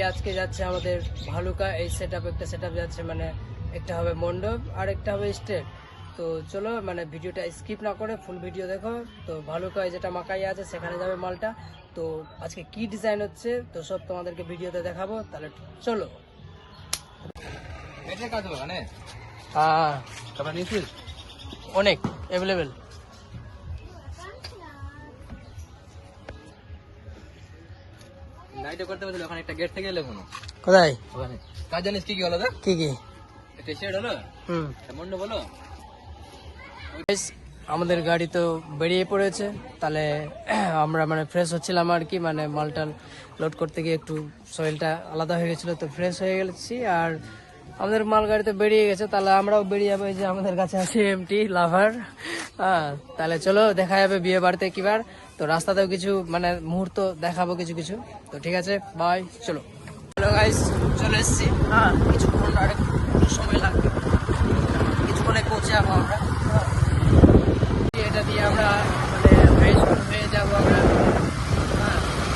আজকে যাচ্ছে আমাদের ভালুকা। এই একটা সেট আপ যাচ্ছে, মানে একটা হবে মণ্ডপ আর একটা হবে স্টেজ। তো চলো মানে ভিডিওটা স্কিপ না করে ফুল ভিডিও দেখো। তো ভালুকায় যেটা মাকাই আছে সেখানে যাবে মালটা। তো আজকে কি ডিজাইন হচ্ছে তো সব তোমাদেরকে ভিডিওতে দেখাবো, তাহলে চলো। অনেক অ্যাভেলেবেল। নাইটে করতে পারছিল ওখানে একটা গেট থেকে এলে কোনো কোথায় ওখানে কাজ জানিস কি কি হলো? কি কি একটা শেড হলো, মন্ড বলো। আমাদের গাড়ি তো বেরিয়ে পড়েছে, তাহলে আমরা মানে ফ্রেশ হচ্ছিলাম আর কি, মানে মালটাল লোড করতে গিয়ে একটু শরীরটা আলাদা হয়ে গেছিলো, তো ফ্রেশ হয়ে গেছি। আর আমাদের মাল গাড়ি তো বেরিয়ে গেছে, তাহলে আমরাও বেরিয়ে যাবো। এই যে আমাদের কাছে আছে এমটি লাভার। হ্যাঁ, তাহলে চলো দেখা যাবে বিয়ে বাড়িতে কিবার। তো রাস্তাতেও কিছু মানে মুহূর্ত দেখাবো কিছু কিছু। তো ঠিক আছে, বাই, চলো। হ্যালো গাইস, চলে এসেছি। হ্যাঁ, কিছুক্ষণ আর একটু সময় লাগবে, কিছুক্ষণে পৌঁছে যাবো আমরা। এটা দিয়ে আমরা মানে হয়ে যাবো আমরা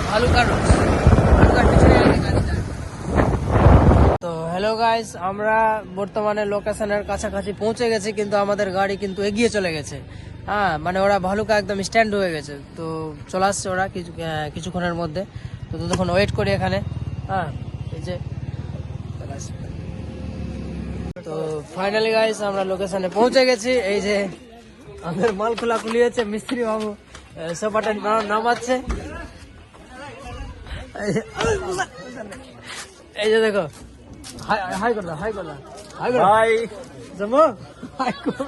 ভালুকার পিছনে গাড়িটা। তো হ্যালো গাইস, আমরা বর্তমানে লোকেশনের কাছাকাছি পৌঁছে গেছি, কিন্তু আমাদের গাড়ি কিন্তু এগিয়ে চলে গেছে। হ্যাঁ, মানে ওরা ভালুকা একদম স্ট্যান্ড হয়ে গেছে। তো চলে আসছে ওরা কিছুক্ষণের মধ্যে। তো ততক্ষণ ওয়েট করি এখানে। হ্যাঁ, এই যে তো ফাইনালি গাইস আমরা লোকেশনে পৌঁছে গেছি। এই যে আমাদের মাল খোলা খুলি হচ্ছে, মিস্ত্রি বাবু সোফাটা নামাচ্ছে। এই যে দেখো, হাই করলা হাই করলা হাই করলা হাই জমো হাই কর।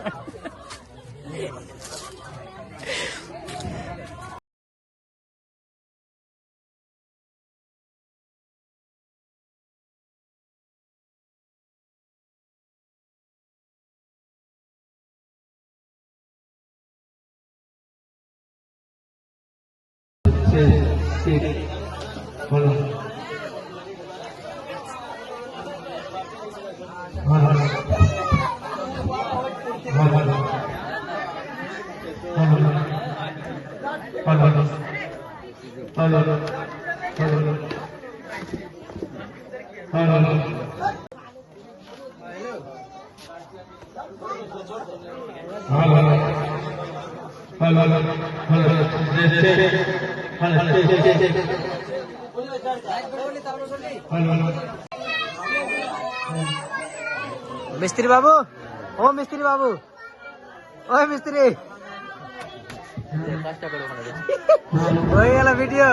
মিস্ত্রি বাবু, ও মিস্ত্রি বাবু, ওই মিস্ত্রি হয়ে গেল ভিডিও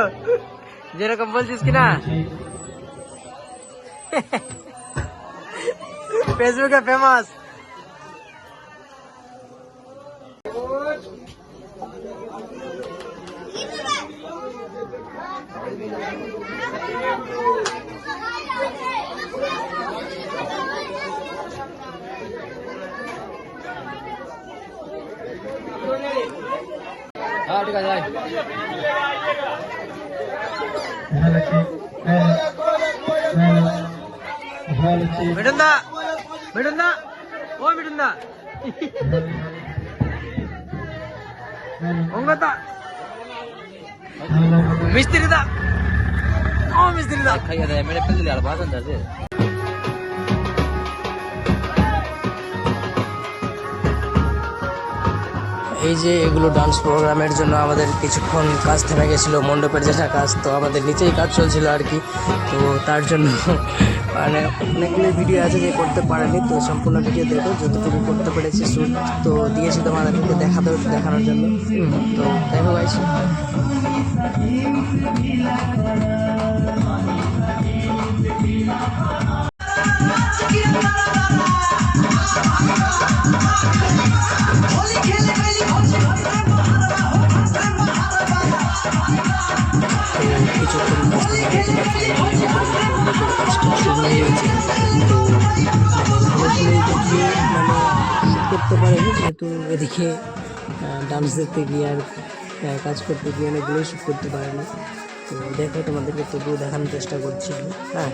যেরকম বলছিস কিনা ফেসবুকে ফেমাস। হ্যাঁ ঠিক আছে। মিঠুন দা, মিঠুন দা, ও মিঠুন দা, মিস্ত্রি দা, ও মিস্ত্রি দা খাইয়া দেয় মেরে ফেলে দিলে আর বাসন আছে। এই যে এগুলো ডান্স প্রোগ্রামের জন্য আমাদের কিছুক্ষণ কাজ থেমে গেছিলো, মণ্ডপের যেটা কাজ, তো আমাদের নিচেই কাজ চলছিল আর কি। তো তার জন্য মানে অনেকগুলো ভিডিও আছে যে করতে পারেনি, তো সম্পূর্ণ ভিডিও দেখো, যতটুকু করতে পেরেছি শ্যুট তো দিয়েছি তোমাদেরকে দেখানোর জন্য। তো দেখো গাইস, করতে পারেনি, যেহেতু এদিকে ডান্স দেখতে গিয়ে আর কাজ করতে গিয়ে অনেকগুলোই শ্যুট করতে পারেনি। তো দেখো তোমাদেরকে তবুও দেখানোর চেষ্টা করছি। হ্যাঁ,